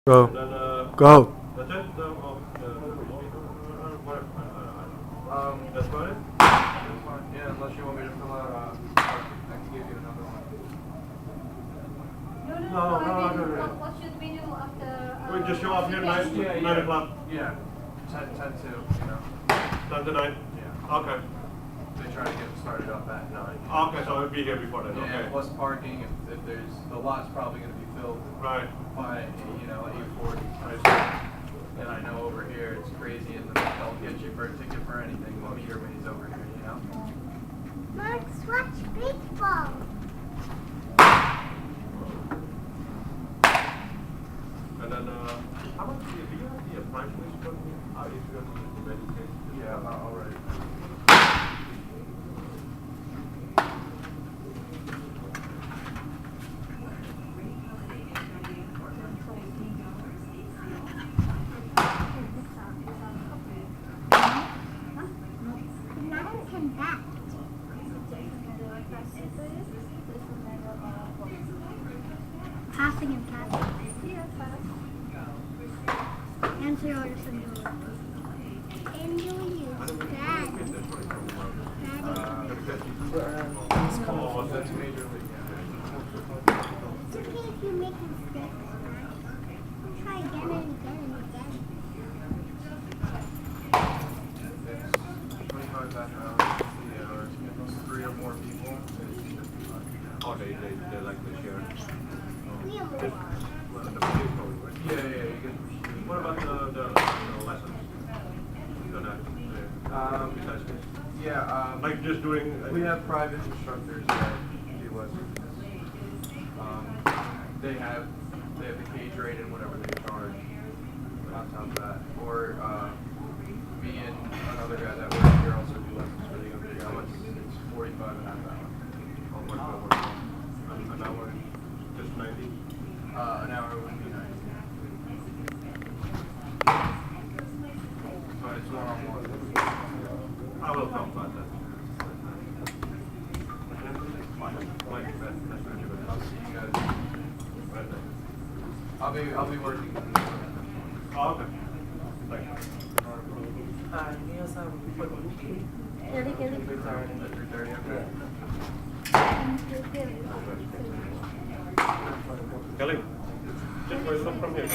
Go. And then, Go. that's it? That's about it? Yeah, unless you want me to fill out, I can give you another one. No, no. What should we do after? We just show up here 9 o'clock. Yeah, 10 to, 10 to 9? Yeah. Okay. They try to get it started up at 9. Okay, so we'll be here before then. Yeah, Okay. plus parking, if there's, the lot's probably gonna be filled Right. by, 8:40. And I know over here, it's crazy, and they'll get you for a ticket for anything, while meter maid's over here, Let's watch baseball. And then, how much do you have the price list for me? If you have the medication? Yeah, all right. Passing and passing. Answer your and you use dad. Oh, that's major league. It's okay if you make mistakes, right? Try again and again and again. It's 25 half hours, 3 hours. If it's 3 or more people, it's 55. Oh, they like to share. We have Just, more. the baseball, right? Yeah, you get the machine. What about the lessons? The net, besides this? Yeah, Like just doing. we have private instructors that do lessons. They have the cage rate and whatever they charge on top of that. Or me and another guy that works here also do lessons for the younger guys. It's 45 and a half hours. How much per hour? An hour, just 90? An hour would be 90. But it's one-on-one. I will come back then. Fine, that's really good. I'll see you guys. Right there. I'll be working. Oh, okay. Thank you. Kelly. At 3:30, okay. Kelly, just wait, look from here.